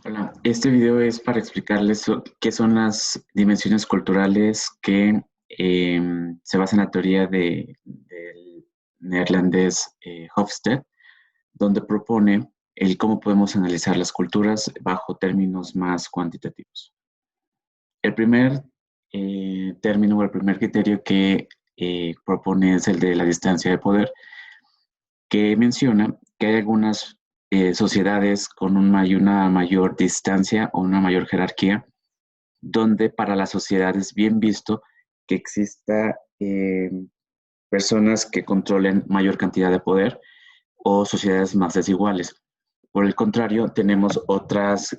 Hola, este video es para explicarles qué son las dimensiones culturales que se basan en la teoría del neerlandés Hofstede, donde propone el cómo podemos analizar las culturas bajo términos más cuantitativos. El primer término o el primer criterio que propone es el de la distancia de poder, que menciona que hay algunas sociedades con una mayor distancia o una mayor jerarquía, donde para la sociedad es bien visto que exista personas que controlen mayor cantidad de poder o sociedades más desiguales. Por el contrario, tenemos otras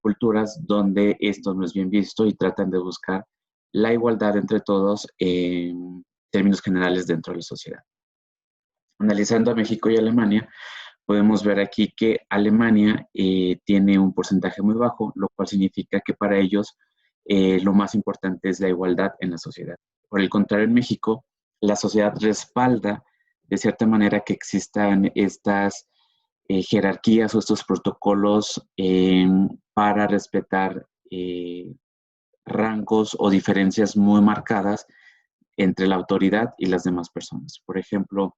culturas donde esto no es bien visto y tratan de buscar la igualdad entre todos en términos generales dentro de la sociedad. Analizando a México y Alemania, podemos ver aquí que Alemania tiene un porcentaje muy bajo, lo cual significa que para ellos lo más importante es la igualdad en la sociedad. Por el contrario, en México, la sociedad respalda de cierta manera que existan estas jerarquías o estos protocolos para respetar rangos o diferencias muy marcadas entre la autoridad y las demás personas. Por ejemplo,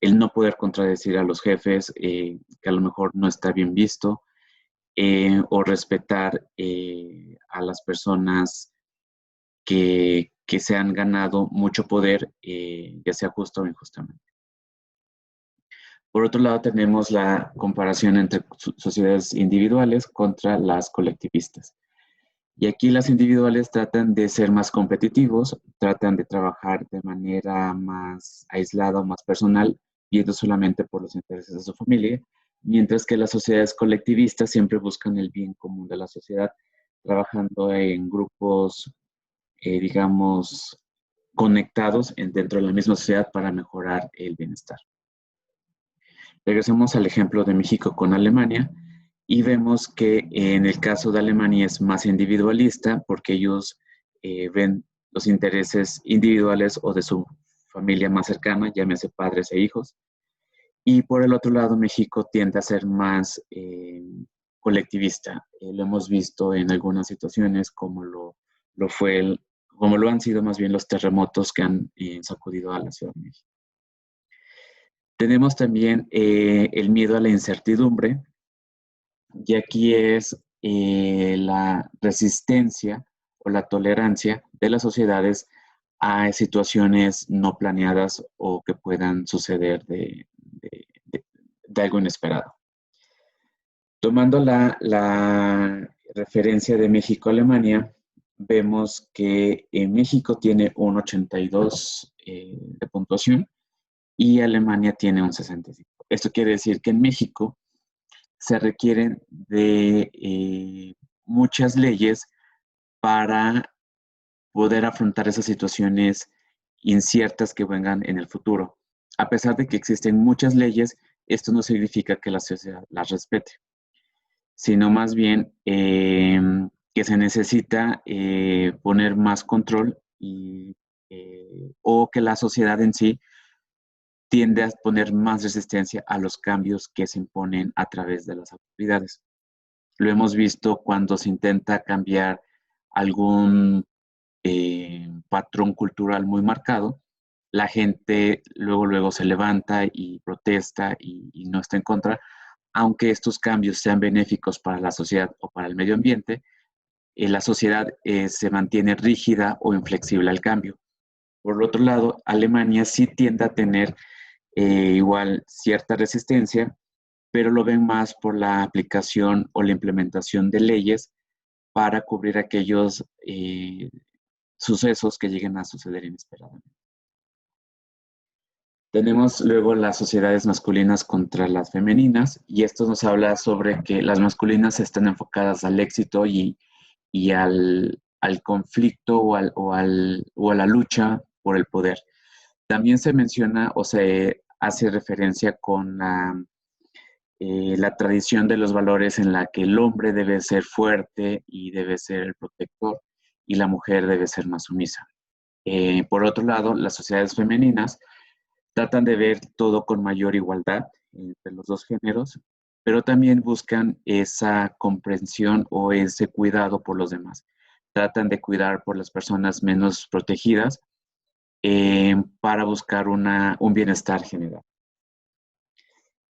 el no poder contradecir a los jefes, que a lo mejor no está bien visto, o respetar a las personas que se han ganado mucho poder, ya sea justo o injustamente. Por otro lado, tenemos la comparación entre sociedades individuales contra las colectivistas. Y aquí las individuales tratan de ser más competitivos, tratan de trabajar de manera más aislada o más personal, viendo solamente por los intereses de su familia, mientras que las sociedades colectivistas siempre buscan el bien común de la sociedad, trabajando en grupos, digamos, conectados dentro de la misma sociedad para mejorar el bienestar. Regresemos al ejemplo de México con Alemania y vemos que en el caso de Alemania es más individualista porque ellos ven los intereses individuales o de su familia más cercana, llámese padres e hijos. Y por el otro lado, México tiende a ser más colectivista. Lo hemos visto en algunas situaciones como como lo han sido más bien los terremotos que han sacudido a la Ciudad de México. Tenemos también el miedo a la incertidumbre, y aquí es la resistencia o la tolerancia de las sociedades a situaciones no planeadas o que puedan suceder de algo inesperado. Tomando la referencia de México-Alemania, vemos que México tiene un 82 de puntuación y Alemania tiene un 65. Esto quiere decir que en México se requieren de muchas leyes para poder afrontar esas situaciones inciertas que vengan en el futuro. A pesar de que existen muchas leyes, esto no significa que la sociedad las respete, sino más bien que se necesita poner más control o que la sociedad en sí tiende a poner más resistencia a los cambios que se imponen a través de las autoridades. Lo hemos visto cuando se intenta cambiar algún patrón cultural muy marcado, la gente luego se levanta y protesta y no está en contra, aunque estos cambios sean benéficos para la sociedad o para el medio ambiente, la sociedad se mantiene rígida o inflexible al cambio. Por otro lado, Alemania sí tiende a tener igual cierta resistencia, pero lo ven más por la aplicación o la implementación de leyes para cubrir aquellos sucesos que lleguen a suceder inesperadamente. Tenemos luego las sociedades masculinas contra las femeninas, y esto nos habla sobre que las masculinas están enfocadas al éxito y al conflicto o a la lucha por el poder. También se menciona o se hace referencia con la tradición de los valores en la que el hombre debe ser fuerte y debe ser el protector y la mujer debe ser más sumisa. Por otro lado, las sociedades femeninas tratan de ver todo con mayor igualdad entre los dos géneros pero también buscan esa comprensión o ese cuidado por los demás. Tratan de cuidar por las personas menos protegidas para buscar un bienestar general.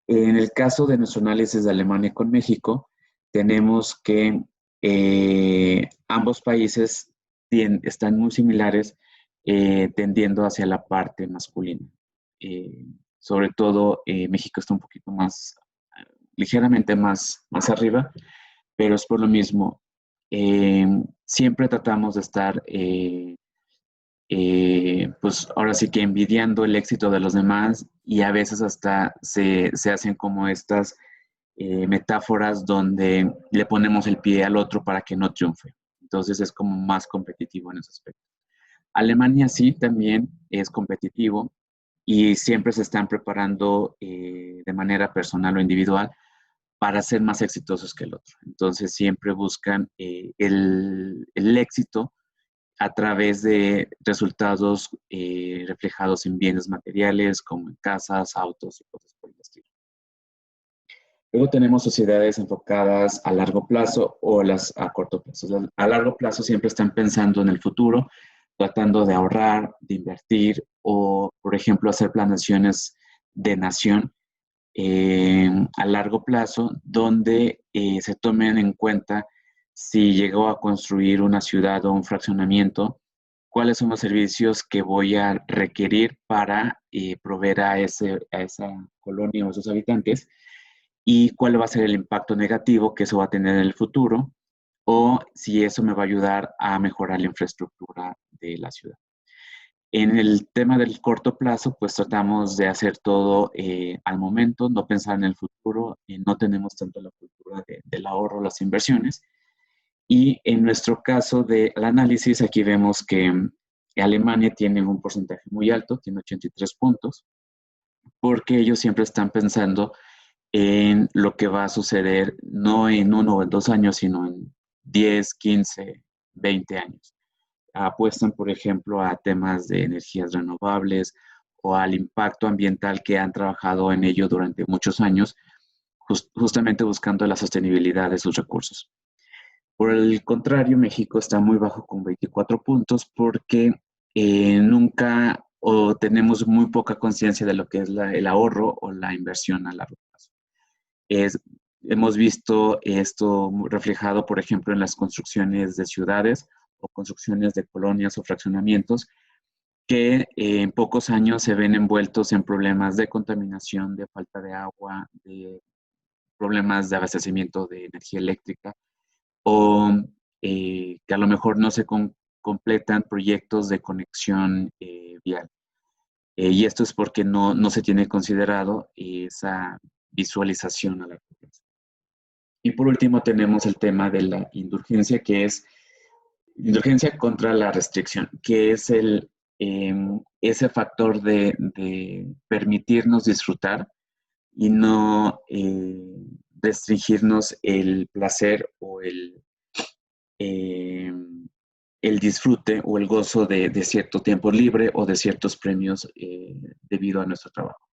En el caso de nuestro análisis de Alemania con México, tenemos que ambos países están muy similares, tendiendo hacia la parte masculina. Eh, Sobre todo, México está un poquito más, ligeramente más arriba, pero es por lo mismo. Siempre tratamos de estar pues ahora sí que envidiando el éxito de los demás, y a veces hasta se hacen como estas metáforas donde le ponemos el pie al otro para que no triunfe. Entonces es como más competitivo en ese aspecto. Alemania sí también es competitivo y siempre se están preparando de manera personal o individual para ser más exitosos que el otro. Entonces siempre buscan el éxito a través de resultados reflejados en bienes materiales, como en casas, autos y cosas por el estilo. Luego tenemos sociedades enfocadas a largo plazo o las a corto plazo. A largo plazo siempre están pensando en el futuro, tratando de ahorrar, de invertir o, por ejemplo, hacer planeaciones de nación a largo plazo, donde se tomen en cuenta si llegó a construir una ciudad o un fraccionamiento, cuáles son los servicios que voy a requerir para proveer a esa colonia o a esos habitantes, y cuál va a ser el impacto negativo que eso va a tener en el futuro, o si eso me va a ayudar a mejorar la infraestructura de la ciudad. En el tema del corto plazo, pues tratamos de hacer todo al momento, no pensar en el futuro, no tenemos tanto la cultura del ahorro, las inversiones. Y en nuestro caso del análisis, aquí vemos que Alemania tiene un porcentaje muy alto, tiene 83 puntos, porque ellos siempre están pensando en lo que va a suceder no en 1 o en 2 años, sino en 10, 15, 20 años. Apuestan, por ejemplo, a temas de energías renovables o al impacto ambiental, que han trabajado en ello durante muchos años, justamente buscando la sostenibilidad de sus recursos. Por el contrario, México está muy bajo con 24 puntos porque nunca o tenemos muy poca conciencia de lo que es el ahorro o la inversión a largo plazo. Es, Hemos visto esto reflejado, por ejemplo, en las construcciones de ciudades o construcciones de colonias o fraccionamientos, que en pocos años se ven envueltos en problemas de contaminación, de falta de agua, de problemas de abastecimiento de energía eléctrica, o que a lo mejor no se completan proyectos de conexión vial. Y esto es porque no se tiene considerado esa visualización a largo plazo. Y por último tenemos el tema de la indulgencia, que es indulgencia contra la restricción, que es ese factor de permitirnos disfrutar y no restringirnos el placer o eh, el disfrute o el gozo de cierto tiempo libre o de ciertos premios debido a nuestro trabajo.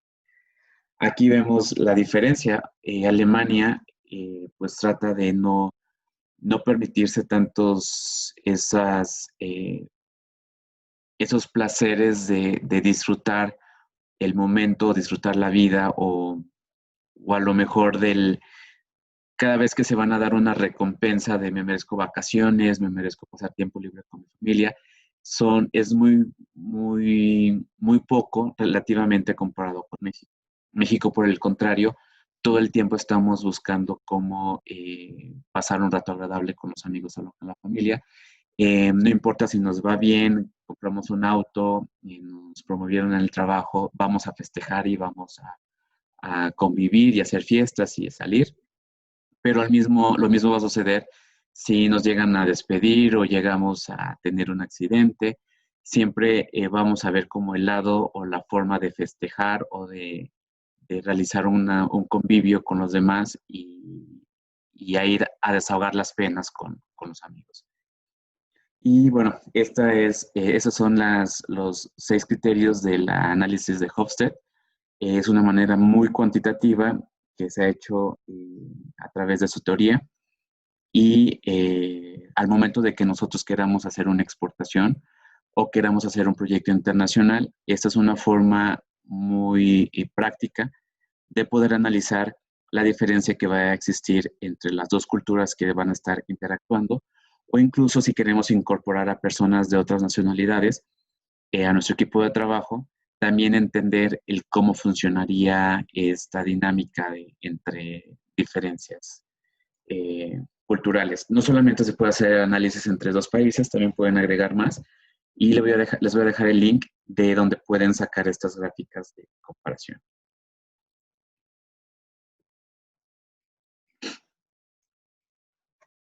Aquí vemos la diferencia. Alemania pues trata de no permitirse tantos esos placeres de disfrutar el momento, disfrutar la vida, o a lo mejor cada vez que se van a dar una recompensa de me merezco vacaciones, me merezco pasar tiempo libre con mi familia, es muy poco relativamente comparado con México. México, por el contrario, todo el tiempo estamos buscando cómo pasar un rato agradable con los amigos o con la familia. No importa si nos va bien, compramos un auto, nos promovieron en el trabajo, vamos a festejar y vamos a convivir y hacer fiestas y salir. Pero lo mismo va a suceder si nos llegan a despedir o llegamos a tener un accidente. Siempre vamos a ver como el lado o la forma de festejar o de realizar un convivio con los demás, y a ir a desahogar las penas con los amigos. Y bueno, esos son los 6 criterios del análisis de Hofstede. Es una manera muy cuantitativa que se ha hecho a través de su teoría y al momento de que nosotros queramos hacer una exportación o queramos hacer un proyecto internacional, esta es una forma muy práctica de poder analizar la diferencia que va a existir entre las dos culturas que van a estar interactuando, o incluso si queremos incorporar a personas de otras nacionalidades a nuestro equipo de trabajo, también entender el cómo funcionaría esta dinámica entre diferencias culturales. No solamente se puede hacer análisis entre dos países, también pueden agregar más. Y les voy a dejar el link de donde pueden sacar estas gráficas de comparación.